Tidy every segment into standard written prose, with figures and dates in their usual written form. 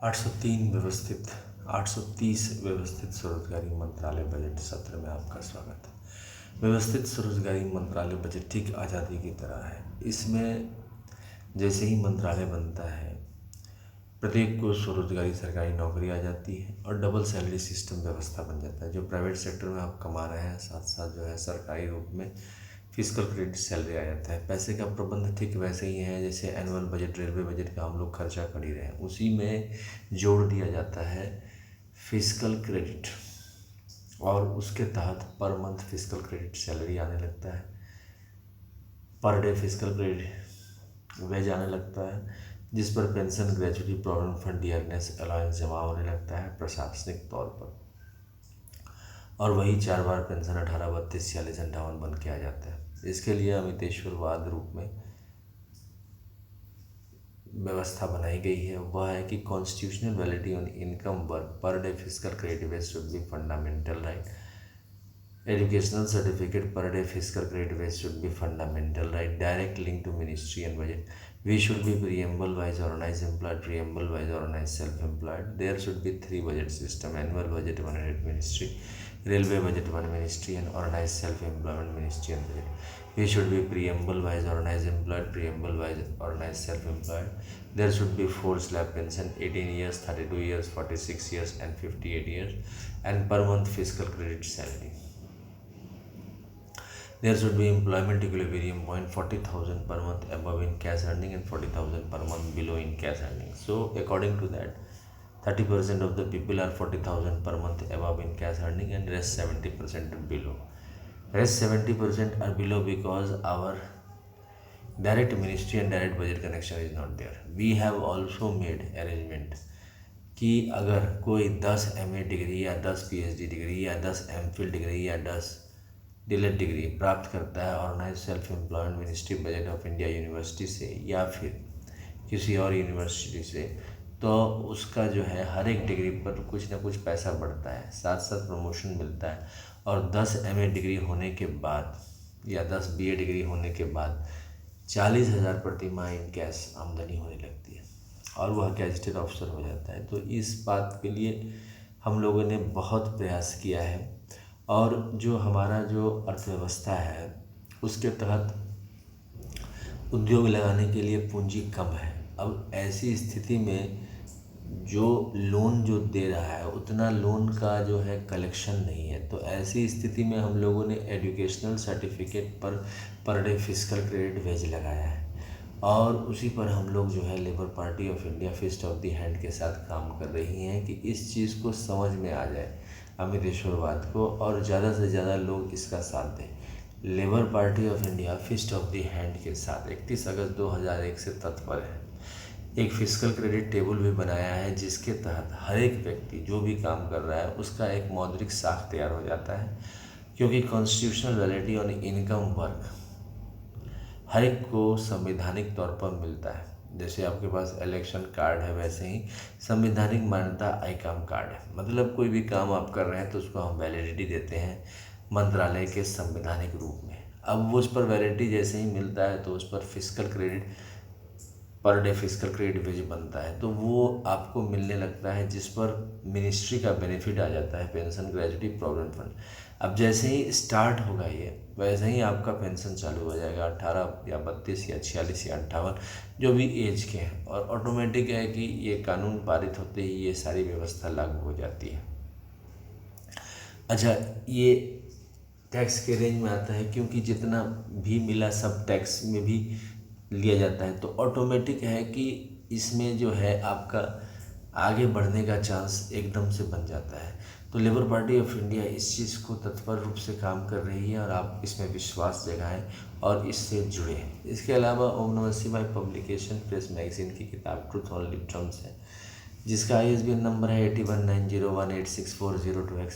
803 व्यवस्थित 830 व्यवस्थित स्वरोजगारी मंत्रालय बजट सत्र में आपका स्वागत है। व्यवस्थित स्वरोजगारी मंत्रालय बजट ठीक आज़ादी की तरह है। इसमें जैसे ही मंत्रालय बनता है, प्रत्येक को स्वरोजगारी सरकारी नौकरी आ जाती है और डबल सैलरी सिस्टम व्यवस्था बन जाता है। जो प्राइवेट सेक्टर में आप कमा रहे हैं, साथ साथ जो है सरकारी रूप में फिजिकल क्रेडिट सैलरी आ जाता है। पैसे का प्रबंध ठीक वैसे ही है जैसे एनुअल बजट, रेलवे बजट का हम लोग खर्चा कर ही रहे हैं, उसी में जोड़ दिया जाता है फिजिकल क्रेडिट और उसके तहत per month physical credit salary आने लगता है, पर डे फिजिकल क्रेडिट वेज आने लगता है, जिस पर pension, gratuity, provident fund, dearness allowance जमा होने लगता है प्रशासनिक तौर पर। और वही 4 बार पेंशन 18, 32, 46, 58 बन के आ जाता है। इसके लिए अमितेश्वरवाद रूप में व्यवस्था बनाई गई है, वह है कि constitutional validity on income work per day physical credit wage should be fundamental right. Educational certificate per day physical credit wage should be fundamental right. Direct link to ministry and budget. We should be preamble wise organized employed, preamble wise organized self-employed. There should be 3 budget system: annual budget, one head ministry; railway budget, one ministry; and organized self-employment ministry and budget. We should be preamble wise organized employed, preamble wise organized self-employed. There should be 4 slab pension: 18 years, 32 years, 46 years, and 58 years, and per month fiscal credit salary. There should be employment equilibrium point: 40,000 per month above in cash earning and 40,000 per month below in cash earning. So according to that, 30% of the people are 40,000 per month above in cash earning and rest 70% are below. Rest 70% are below because our direct ministry and direct budget connection is not there. We have also made arrangement कि अगर कोई 10 MA degree या 10 PhD degree या 10 MPhil degree या 10 डीलेट degree प्राप्त करता है organise self employment ministry budget of India university से या फिर किसी और यूनिवर्सिटी से, तो उसका जो है हर एक डिग्री पर कुछ ना कुछ पैसा बढ़ता है, साथ साथ प्रमोशन मिलता है। और 10 MA डिग्री होने के बाद या 10 BA डिग्री होने के बाद 40,000 प्रति माह इन कैश आमदनी होने लगती है और वह गैजेटेड ऑफिसर हो जाता है। तो इस बात के लिए हम लोगों ने बहुत प्रयास किया है और जो हमारा जो अर्थव्यवस्था है उसके तहत उद्योग लगाने के लिए पूंजी कम है। अब ऐसी स्थिति में जो लोन जो दे रहा है उतना लोन का जो है कलेक्शन नहीं है, तो ऐसी स्थिति में हम लोगों ने educational certificate per day physical credit wage लगाया है और उसी पर हम लोग जो है labour party of India fist of the hand के साथ काम कर रही हैं कि इस चीज़ को समझ में आ जाए अमितेश्वरवाद को और ज़्यादा से ज़्यादा लोग इसका साथ दें। Labour party of India fist of the hand के साथ 31 अगस्त 2001 से तत्पर है। एक फिजिकल क्रेडिट टेबल भी बनाया है जिसके तहत हर एक व्यक्ति जो भी काम कर रहा है उसका एक मौद्रिक साख तैयार हो जाता है, क्योंकि constitutional validity on income work हर एक को संवैधानिक तौर पर मिलता है। जैसे आपके पास इलेक्शन कार्ड है वैसे ही संवैधानिक मान्यता आई काम कार्ड है। मतलब कोई भी काम आप कर रहे हैं तो उसको हम वैलिडिटी देते हैं मंत्रालय के संवैधानिक रूप में। अब वो उस पर वैलिडिटी जैसे ही मिलता है तो उस पर physical credit per day physical credit wage बनता है, तो वो आपको मिलने लगता है जिस पर मिनिस्ट्री का बेनिफिट आ जाता है, पेंशन, ग्रेजुटी, प्रोविडेंट फंड। अब जैसे ही स्टार्ट होगा ये वैसे ही आपका पेंशन चालू हो जाएगा 18 या 32 या 46 या 58 जो भी एज के हैं, और ऑटोमेटिक है कि ये कानून पारित होते ही ये सारी व्यवस्था लागू हो जाती है। अच्छा, ये टैक्स के रेंज में आता है क्योंकि जितना भी मिला सब टैक्स में भी लिया जाता है, तो ऑटोमेटिक है कि इसमें जो है आपका आगे बढ़ने का चांस एकदम से बन जाता है। तो लेबर पार्टी ऑफ इंडिया इस चीज़ को तत्पर रूप से काम कर रही है और आप इसमें विश्वास जगाएं और इससे जुड़े। इसके अलावा ओम नमः शिवाय पब्लिकेशन प्रेस मैगजीन की किताब ट्रूथ ओनली ट्रम्प्स है, जिसका ISBN नंबर है 8190186402X।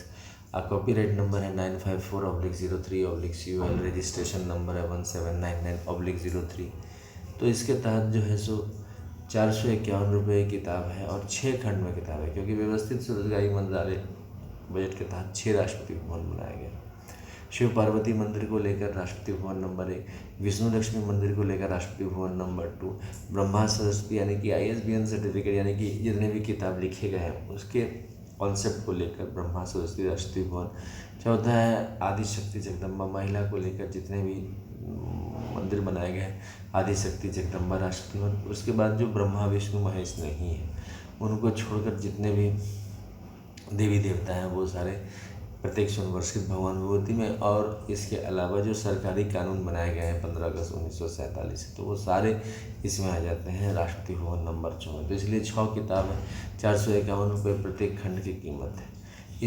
कॉपीराइट नंबर है 954/03/CUL। रजिस्ट्रेशन नंबर है 1799/03। तो इसके तहत जो है सो 451 रुपये की किताब है और 6 खंड में किताब है, क्योंकि व्यवस्थित स्वरोजगारी मंत्रालय बजट के तहत 6 राष्ट्रपति भवन बनाया गया। शिव पार्वती मंदिर को लेकर राष्ट्रपति भवन नंबर 1, विष्णु लक्ष्मी मंदिर को लेकर राष्ट्रपति भवन नंबर 2, ब्रह्मा सरस्वती यानी कि ISBN सर्टिफिकेट यानी कि जितने भी किताब लिखे गए हैं उसके कॉन्सेप्ट को लेकर ब्रह्मा सरस्वती राष्ट्रपति भवन। चौथा है आदिशक्ति जगदम्बा, महिला को लेकर जितने भी मंदिर बनाए गए हैं आदिशक्ति जगदम्बा राष्ट्रपति भवन। उसके बाद जो ब्रह्मा विष्णु महेश नहीं है उनको छोड़कर जितने भी देवी देवता हैं वो सारे प्रत्येक सुनवर्षित भगवान विभूति में। और इसके अलावा जो सरकारी कानून बनाए गए हैं 15 अगस्त 1947 से तो वो सारे इसमें आ जाते हैं राष्ट्रपति भवन नंबर 14। तो इसलिए 6 किताब है, 451 रुपये प्रत्येक खंड की कीमत है।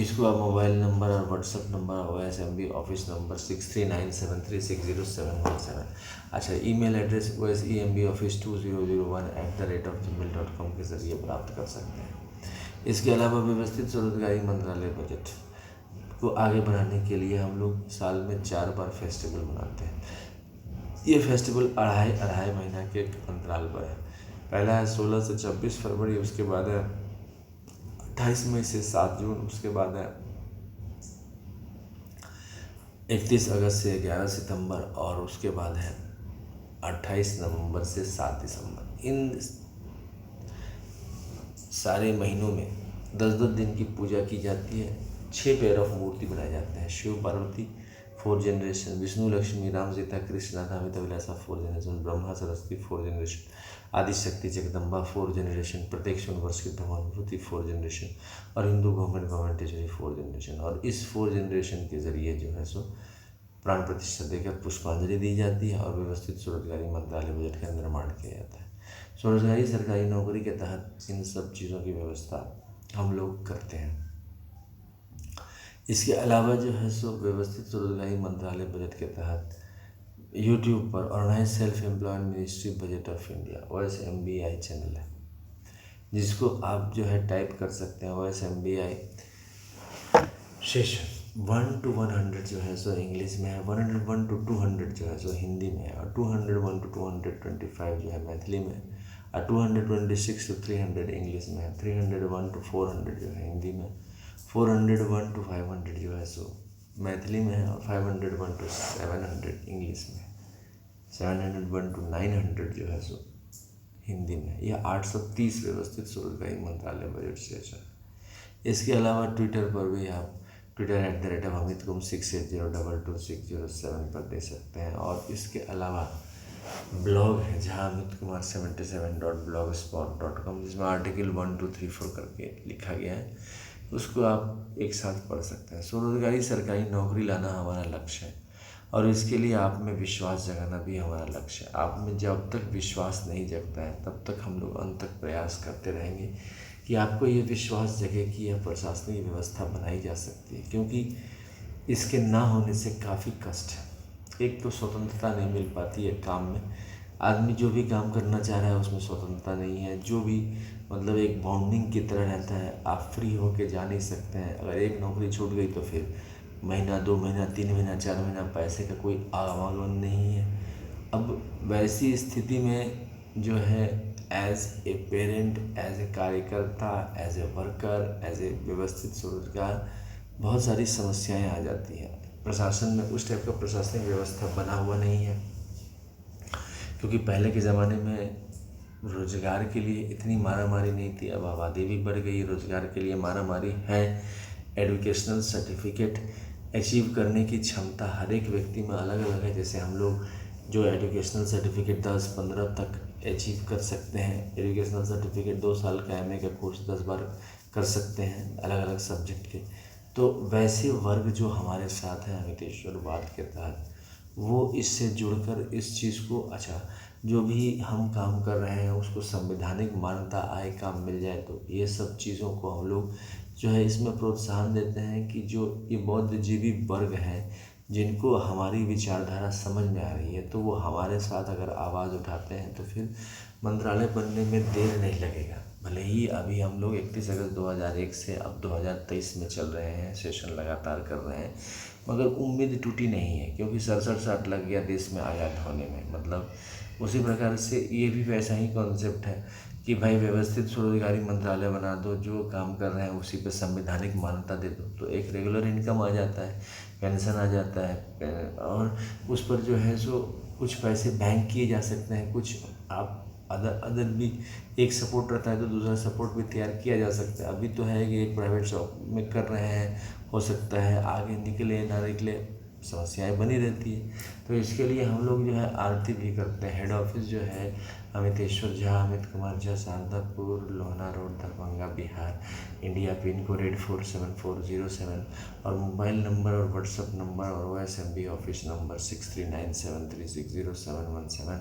इसको आप मोबाइल नंबर और WhatsApp number OSMB office number 6397360717। अच्छा, ईमेल एड्रेस osemboffice2001@gmail.com के ज़रिए प्राप्त कर सकते हैं। इसके अलावा व्यवस्थित स्वरोजगारी मंत्रालय बजट को आगे बढ़ाने के लिए हम लोग साल में 4 बार फेस्टिवल मनाते हैं। ये फेस्टिवल अढ़ाई महीना के अंतराल पर है। पहला है 16 से 26 फरवरी, उसके बाद है 28 मई से 7 जून, उसके बाद है 31 अगस्त से 11 सितंबर और उसके बाद है 28 नवंबर से 7 दिसंबर। इन सारे महीनों में 10-10 दिन की पूजा की जाती है। 6 पेयर ऑफ मूर्ति बनाए जाते हैं। Shiv Parvati 4 generation, Vishnu Lakshmi Ram Sita Krishna Radha Amita विलासा 4 generation, Brahma Saraswati 4 generation, Adishakti Jagdamba 4 generation, प्रत्येक सुनवर्षित भगवान विभूति 4 जनरेशन और हिंदू गवर्नमेंट टीचर 4 जनरेशन। और इस 4 जनरेशन के ज़रिए जो है सो प्राण प्रतिष्ठा देकर पुष्पांजलि दी जाती है और व्यवस्थित स्वरोजगारी मंत्रालय बजट का निर्माण किया जाता है। स्वरोजगारी सरकारी नौकरी के तहत इन सब चीज़ों की व्यवस्था हम लोग करते हैं। इसके अलावा जो है सो व्यवस्थित स्वरोजगारी मंत्रालय बजट के तहत यूट्यूब पर organise self employment ministry budget of India OSMBI channel है, जिसको आप जो है टाइप कर सकते हैं। OSMBI सेशन 1 to 100 जो है सो इंग्लिश में है, 101 to 200 जो है सो हिंदी में है और 201 to 225 जो है मैथिली में है और 226 to 300 इंग्लिश में है, 301 to 400 जो है हिंदी में, 401 to 500 जो है सो मैथिली में है और 501 to 700 इंग्लिश में, 701 to 900 जो है सो हिंदी में। यह 830 व्यवस्थित स्वरोजगारी मंत्रालय बजट सेशन। इसके अलावा ट्विटर पर भी आप Twitter @amitkum68022607 पर दे सकते हैं। और इसके अलावा ब्लॉग है जहाँ amitkumar77.blogspot.com जिसमें आर्टिकल 1, 2, 3, 4 करके लिखा गया है, उसको आप एक साथ पढ़ सकते हैं। स्वरोजगारी सरकारी नौकरी लाना हमारा लक्ष्य है और इसके लिए आप में विश्वास जगाना भी हमारा लक्ष्य है। आप में जब तक विश्वास नहीं जगता है तब तक हम लोग अंत तक प्रयास करते रहेंगे कि आपको ये विश्वास जगे कि यह प्रशासनिक व्यवस्था बनाई जा सकती है, क्योंकि इसके ना होने से काफ़ी कष्ट है। एक तो स्वतंत्रता नहीं मिल पाती है काम में, आदमी जो भी काम करना चाह रहा है उसमें स्वतंत्रता नहीं है, जो भी मतलब एक बाउंडिंग की तरह रहता है, आप फ्री होके जा नहीं सकते हैं। अगर एक नौकरी छूट गई तो फिर महीना, 2 महीना, 3 महीना, 4 महीना पैसे का कोई आवागमन नहीं है। अब वैसी स्थिति में जो है as a parent, as a कार्यकर्ता, as a worker, as a व्यवस्थित स्वरोजगार बहुत सारी समस्याएं आ जाती हैं। प्रशासन में उस टाइप का प्रशासनिक व्यवस्था बना हुआ नहीं है, क्योंकि पहले के ज़माने में रोजगार के लिए इतनी मारामारी नहीं थी। अब आबादी भी बढ़ गई, रोजगार के लिए मारामारी है। एजुकेशनल सर्टिफिकेट अचीव करने की क्षमता हर एक व्यक्ति में अलग अलग है। जैसे हम लोग जो एजुकेशनल सर्टिफिकेट 10-15 तक अचीव कर सकते हैं, एजुकेशनल सर्टिफिकेट 2 साल का MA का कोर्स 10 बार कर सकते हैं अलग अलग सब्जेक्ट के। तो वैसे वर्ग जो हमारे साथ हैं अमितेश्वरवाद के तहत, वो इससे जुड़कर इस चीज़ को, अच्छा जो भी हम काम कर रहे हैं उसको संवैधानिक मान्यता आए, काम मिल जाए, तो ये सब चीज़ों को हम लोग जो है इसमें प्रोत्साहन देते हैं कि जो ये बौद्धजीवी वर्ग हैं जिनको हमारी विचारधारा समझ में आ रही है, तो वो हमारे साथ अगर आवाज़ उठाते हैं तो फिर मंत्रालय बनने में देर नहीं लगेगा। भले ही अभी हम लोग 31 अगस्त 2001 से अब 2023 में चल रहे हैं, सेशन लगातार कर रहे हैं, मगर उम्मीद टूटी नहीं है, क्योंकि 67 साल लग गया देश में आज़ाद होने में। मतलब उसी प्रकार से ये भी वैसा ही कॉन्सेप्ट है कि भाई व्यवस्थित स्वरोजगारी मंत्रालय बना दो, जो काम कर रहे हैं उसी पे संवैधानिक मान्यता दे दो, तो एक रेगुलर इनकम आ जाता है, पेंशन आ जाता है, और उस पर जो है सो कुछ पैसे बैंक किए जा सकते हैं, कुछ आप अदर भी एक सपोर्ट रहता है तो दूसरा सपोर्ट भी तैयार किया जा सकता है। अभी तो है कि एक प्राइवेट जॉब में कर रहे हैं, हो सकता है आगे निकले ना निकले, समस्याएं बनी रहती है। तो इसके लिए हम लोग जो है आरती भी करते हैं। हेड ऑफिस जो है Amiteshwar Jha, Amit Kumar Jha, Shardapur, Lohna road, Darbhanga, Bihar, India, pin code 847407, और मोबाइल नंबर और व्हाट्सअप नंबर और OSMB ऑफिस नंबर 6397360717,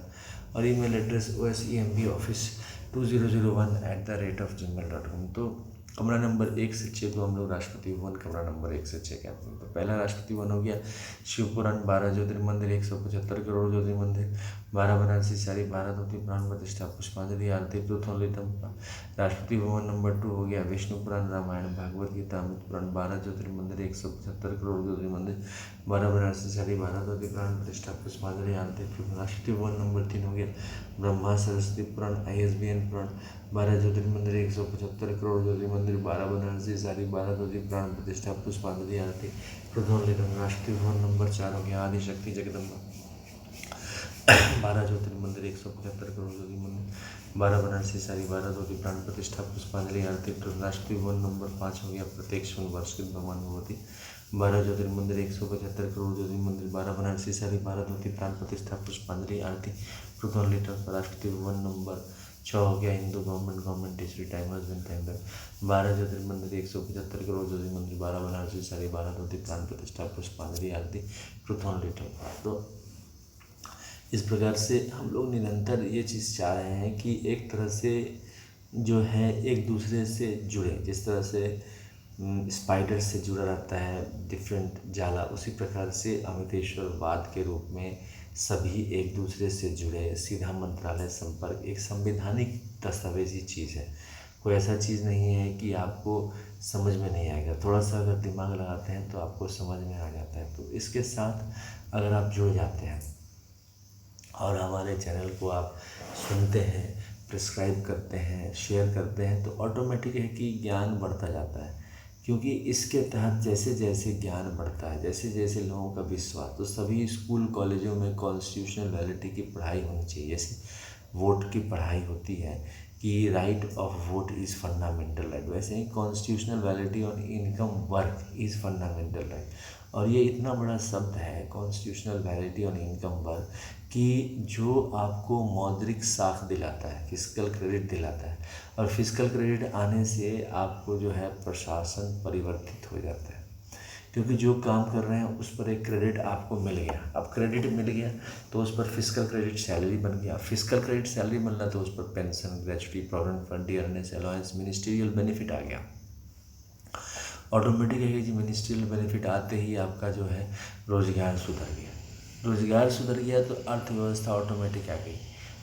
और ईमेल एड्रेस osemboffice2001@gmail.com। तो कमरा नंबर 1 से 6 को हम लोग राष्ट्रपति भवन कमरा नंबर 1 से 6 कहते हैं। तो पहला राष्ट्रपति भवन हो गया शिवपुराण 12 ज्योतिर्मंदिर, 175 करोड़ ज्योतिर्मंदिर, 12 बनारसी साड़ी, 12 धोती, प्राण प्रतिष्ठा, पुष्पांजलि, आरती, प्रोथोलितम। राष्ट्रपति भवन नंबर 2 हो गया विष्णु पुराण, रामायण, भागवत गीता, अमृत पुराण, 12 ज्योतिर्मंदिर, 175 करोड़ ज्योतिर्मंदिर, 12 बनारसी साड़ी, 12 धोती, प्राण प्रतिष्ठा, पुष्पांजलि, आरती। राष्ट्रपति भवन नंबर 3 हो गया ब्रह्मा सरस्वती पुराण, ISBN पुराण, 12 ज्योतिर्मंदिर, 175 करोड़ ज्योतिर्मंदिर, 12 बनारसी साड़ी, 12 धोती, प्राण प्रतिष्ठा, पुष्पांजलि, आरती, प्रोथोलितम। राष्ट्रपति भवन नंबर 4 हो गया आदिशक्ति जगदम्बा, 12 ज्योतिर्मंदिर, 175 करोड़ ज्योतिर्मंदिर, 12 बनारसी साड़ी, 12 धोती, प्राण प्रतिष्ठा, पुष्पांजलि, आरती। राष्ट्रपति भवन नंबर 5 हो गया प्रत्यक्ष वर्षित भगवान भगवती, 12 ज्योतिर्मंदिर, 175 करोड़ ज्योतिर्मंदिर, 12 बनारसी साड़ी, 12 धोती, प्राण प्रतिष्ठा, पुष्पांजलि, आरती, प्रोथोलितम। राष्ट्रपति भवन नंबर 6 हो गया हिंदू गवर्नमेंट टीचर टाइमर्स बिन टेंडर, 12 ज्योतिर्मंदिर, 175 करोड़ ज्योतिर्मंदिर, 12 बनारसी साड़ी, 12 धोती, प्राण प्रतिष्ठा, पुष्पांजलि, आरती, प्रोथोलितम। तो इस प्रकार से हम लोग निरंतर ये चीज़ चाह रहे हैं कि एक तरह से जो है एक दूसरे से जुड़े, जिस तरह से स्पाइडर से जुड़ा रहता है डिफरेंट जाला, उसी प्रकार से अमितेश्वरवाद के रूप में सभी एक दूसरे से जुड़े। सीधा मंत्रालय संपर्क एक संवैधानिक दस्तावेजी चीज़ है, कोई ऐसा चीज़ नहीं है कि आपको समझ में नहीं आएगा, थोड़ा सा अगर दिमाग लगाते हैं तो आपको समझ में आ जाता है। तो इसके साथ अगर आप जुड़ जाते हैं और हमारे चैनल को आप सुनते हैं, प्रिस्क्राइब करते हैं, शेयर करते हैं, तो ऑटोमेटिक है कि ज्ञान बढ़ता जाता है। क्योंकि इसके तहत जैसे जैसे ज्ञान बढ़ता है, जैसे जैसे लोगों का विश्वास, तो सभी स्कूल कॉलेजों में कॉन्स्टिट्यूशनल वैलिडिटी की पढ़ाई होनी चाहिए। जैसे वोट की पढ़ाई होती है कि right of vote is fundamental right, वैसे ही constitutional validity on income work is fundamental right. और ये इतना बड़ा शब्द है constitutional validity on income work कि जो आपको मौद्रिक साख दिलाता है, फिस्कल क्रेडिट दिलाता है, और फिस्कल क्रेडिट आने से आपको जो है प्रशासन परिवर्तित हो जाता है, क्योंकि जो काम कर रहे हैं उस पर एक क्रेडिट आपको मिल गया। अब क्रेडिट मिल गया तो उस पर फिस्कल क्रेडिट सैलरी बन गया, फिस्कल क्रेडिट सैलरी मिलना तो उस पर pension, gratuity, provident fund, dearness allowance, ministerial benefit आ गया। ऑटोमेटिक है कि जी मिनिस्ट्रियल बेनिफिट आते ही आपका जो है रोज़गार सुधर गया, रोज़गार सुधर गया तो अर्थव्यवस्था ऑटोमेटिक आ गई।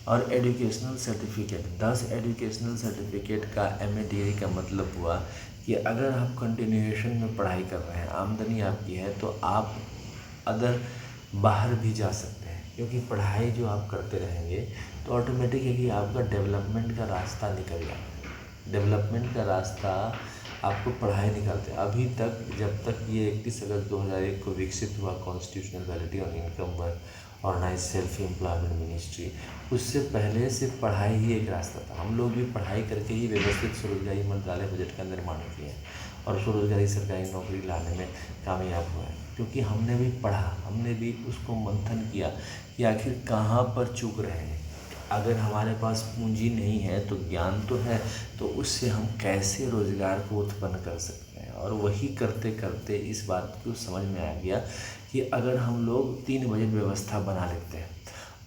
और एजुकेशनल सर्टिफिकेट, 10 एजुकेशनल सर्टिफिकेट का MA डिग्री का मतलब हुआ कि अगर आप कंटिन्यूएशन में पढ़ाई कर रहे हैं, आमदनी आपकी है, तो आप अदर बाहर भी जा सकते हैं, क्योंकि पढ़ाई जो आप करते रहेंगे तो ऑटोमेटिक है कि आपका डेवलपमेंट का रास्ता निकल जाएगा। डेवलपमेंट का रास्ता आपको पढ़ाई निकालते हैं। अभी तक जब तक ये 31 अगस्त 2001 को विकसित हुआ constitutional validity on income work organise self employment ministry, उससे पहले से पढ़ाई ही एक रास्ता था। हम लोग भी पढ़ाई करके ही व्यवस्थित स्वरोजगारी मंत्रालय बजट का निर्माण किए हैं और स्वरोजगारी सरकारी नौकरी लाने में कामयाब हुआ है, क्योंकि हमने भी पढ़ा, हमने भी उसको मंथन किया कि आखिर कहाँ पर चूक रहे हैं। अगर हमारे पास पूंजी नहीं है तो ज्ञान तो है, तो उससे हम कैसे रोज़गार को उत्पन्न कर सकते हैं। और वही करते करते इस बात को समझ में आ गया कि अगर हम लोग 3 बजट व्यवस्था बना लेते हैं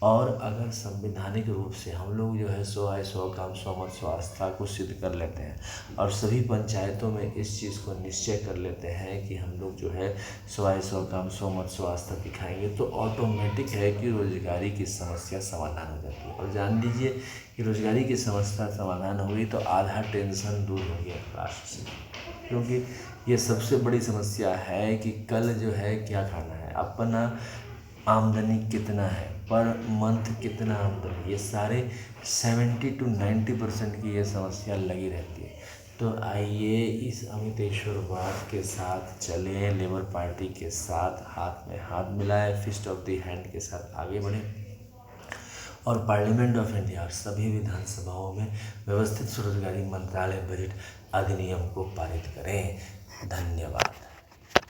और अगर संवैधानिक रूप से हम लोग जो है 100 आय 100 काम 100 मत 100 आस्था को सिद्ध कर लेते हैं और सभी पंचायतों में इस चीज़ को निश्चय कर लेते हैं कि हम लोग जो है 100 आय 100 काम 100 मत 100 आस्था दिखाएंगे, तो ऑटोमेटिक है कि रोजगारी की समस्या समाधान हो जाती है। और जान लीजिए कि रोजगारी की समस्या समाधान हो गई तो आधा टेंशन दूर हो गया राष्ट्र से, क्योंकि ये सबसे बड़ी समस्या है कि कल जो है क्या खाना है। अपना आमदनी कितना है, पर मंथ कितना आमदनी, ये सारे 70 to 90% की ये समस्या लगी रहती है। तो आइए इस अमितेश्वरवाद के साथ चलें, लेबर पार्टी के साथ हाथ में हाथ मिलाएं, फिस्ट ऑफ द हैंड के साथ आगे बढ़ें और पार्लियामेंट ऑफ इंडिया और सभी विधानसभाओं में व्यवस्थित स्वरोजगारी मंत्रालय बजट अधिनियम को पारित करें। धन्यवाद।